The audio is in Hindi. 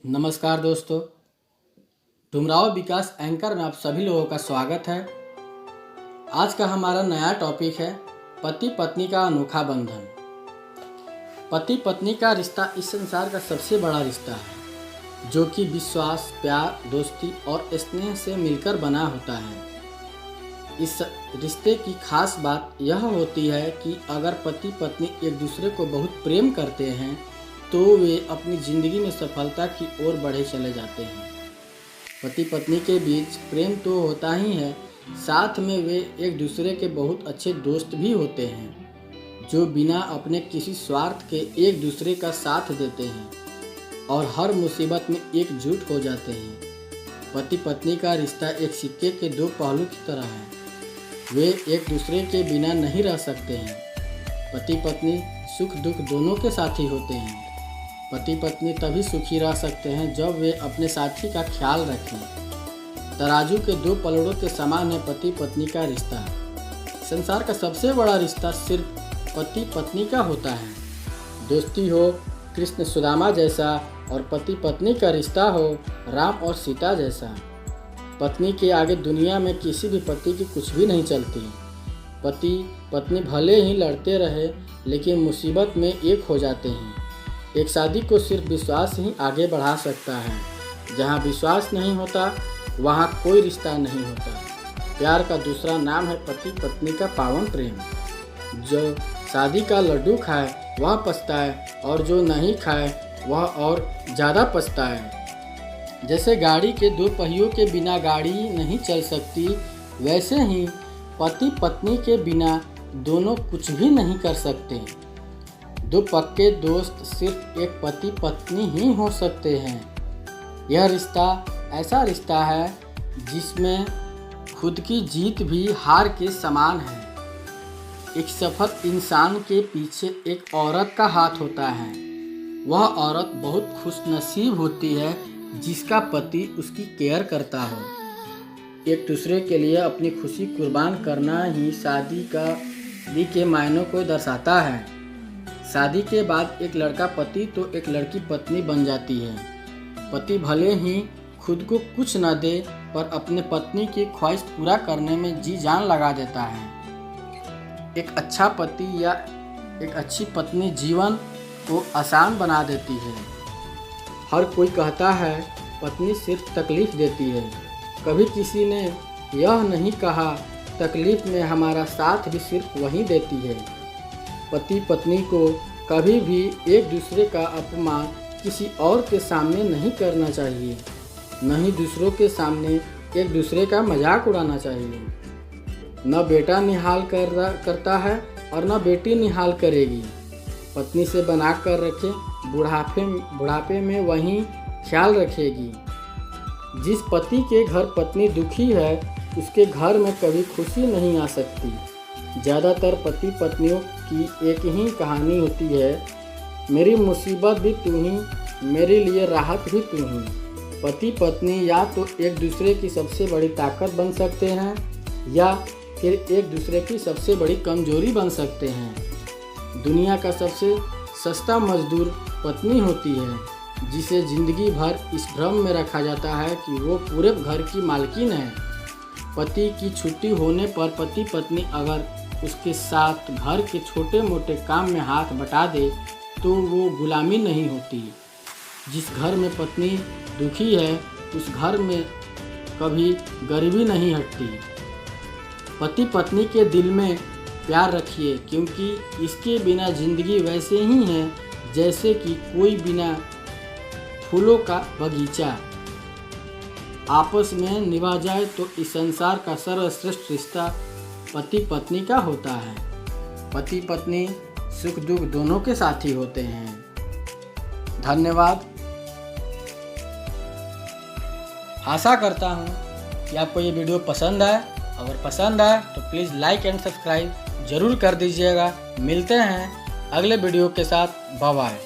नमस्कार दोस्तों, डुमराव विकास एंकर में आप सभी लोगों का स्वागत है। आज का हमारा नया टॉपिक है पति पत्नी का अनोखा बंधन। पति पत्नी का रिश्ता इस संसार का सबसे बड़ा रिश्ता है, जो कि विश्वास, प्यार, दोस्ती और स्नेह से मिलकर बना होता है। इस रिश्ते की खास बात यह होती है कि अगर पति पत्नी एक दूसरे को बहुत प्रेम करते हैं तो वे अपनी ज़िंदगी में सफलता की ओर बढ़े चले जाते हैं। पति पत्नी के बीच प्रेम तो होता ही है, साथ में वे एक दूसरे के बहुत अच्छे दोस्त भी होते हैं, जो बिना अपने किसी स्वार्थ के एक दूसरे का साथ देते हैं और हर मुसीबत में एकजुट हो जाते हैं। पति पत्नी का रिश्ता एक सिक्के के दो पहलू की तरह है। वे एक दूसरे के बिना नहीं रह सकते हैं। पति पत्नी सुख दुख दोनों के साथी होते हैं। पति पत्नी तभी सुखी रह सकते हैं जब वे अपने साथी का ख्याल रखें। तराजू के दो पलड़ों के समान है पति पत्नी का रिश्ता। संसार का सबसे बड़ा रिश्ता सिर्फ पति पत्नी का होता है। दोस्ती हो कृष्ण सुदामा जैसा और पति पत्नी का रिश्ता हो राम और सीता जैसा। पत्नी के आगे दुनिया में किसी भी पति की कुछ भी नहीं चलती। पति पत्नी भले ही लड़ते रहे लेकिन मुसीबत में एक हो जाते हैं। एक शादी को सिर्फ विश्वास ही आगे बढ़ा सकता है। जहाँ विश्वास नहीं होता वहाँ कोई रिश्ता नहीं होता। प्यार का दूसरा नाम है पति पत्नी का पावन प्रेम। जो शादी का लड्डू खाए वह पछताए और जो नहीं खाए वह और ज़्यादा पछताए। जैसे गाड़ी के दो पहियों के बिना गाड़ी नहीं चल सकती, वैसे ही पति पत्नी के बिना दोनों कुछ भी नहीं कर सकते। दो पक्के दोस्त सिर्फ एक पति पत्नी ही हो सकते हैं। यह रिश्ता ऐसा रिश्ता है जिसमें खुद की जीत भी हार के समान है। एक सफल इंसान के पीछे एक औरत का हाथ होता है। वह औरत बहुत खुशनसीब होती है जिसका पति उसकी केयर करता हो। एक दूसरे के लिए अपनी खुशी कुर्बान करना ही शादी के मायनों को दर्शाता है। शादी के बाद एक लड़का पति तो एक लड़की पत्नी बन जाती है। पति भले ही खुद को कुछ न दे पर अपने पत्नी की ख्वाहिश पूरा करने में जी जान लगा देता है। एक अच्छा पति या एक अच्छी पत्नी जीवन को आसान बना देती है। हर कोई कहता है पत्नी सिर्फ तकलीफ़ देती है। कभी किसी ने यह नहीं कहा तकलीफ़ में हमारा साथ भी सिर्फ वही देती है। पति पत्नी को कभी भी एक दूसरे का अपमान किसी और के सामने नहीं करना चाहिए, न ही दूसरों के सामने एक दूसरे का मजाक उड़ाना चाहिए। न बेटा निहाल करता है और न बेटी निहाल करेगी। पत्नी से बना कर रखे बुढ़ापे में वही ख्याल रखेगी। जिस पति के घर पत्नी दुखी है उसके घर में कभी खुशी नहीं आ सकती। ज़्यादातर पति पत्नियों की एक ही कहानी होती है, मेरी मुसीबत भी तू ही, मेरे लिए राहत भी तू ही। पति पत्नी या तो एक दूसरे की सबसे बड़ी ताकत बन सकते हैं या फिर एक दूसरे की सबसे बड़ी कमजोरी बन सकते हैं। दुनिया का सबसे सस्ता मजदूर पत्नी होती है, जिसे ज़िंदगी भर इस भ्रम में रखा जाता है कि वो पूरे घर की मालकिन है। पति की छुट्टी होने पर पति पत्नी अगर उसके साथ घर के छोटे मोटे काम में हाथ बटा दे तो वो गुलामी नहीं होती। जिस घर में पत्नी दुखी है उस घर में कभी गरीबी नहीं हटती। पति पत्नी के दिल में प्यार रखिए, क्योंकि इसके बिना ज़िंदगी वैसे ही है जैसे कि कोई बिना फूलों का बगीचा। आपस में निभा जाए तो इस संसार का सर्वश्रेष्ठ रिश्ता पति पत्नी का होता है। पति पत्नी सुख दुख दोनों के साथी होते हैं। धन्यवाद। आशा करता हूँ कि आपको ये वीडियो पसंद आए। अगर पसंद आए तो प्लीज़ लाइक एंड सब्सक्राइब ज़रूर कर दीजिएगा। मिलते हैं अगले वीडियो के साथ। Bye bye.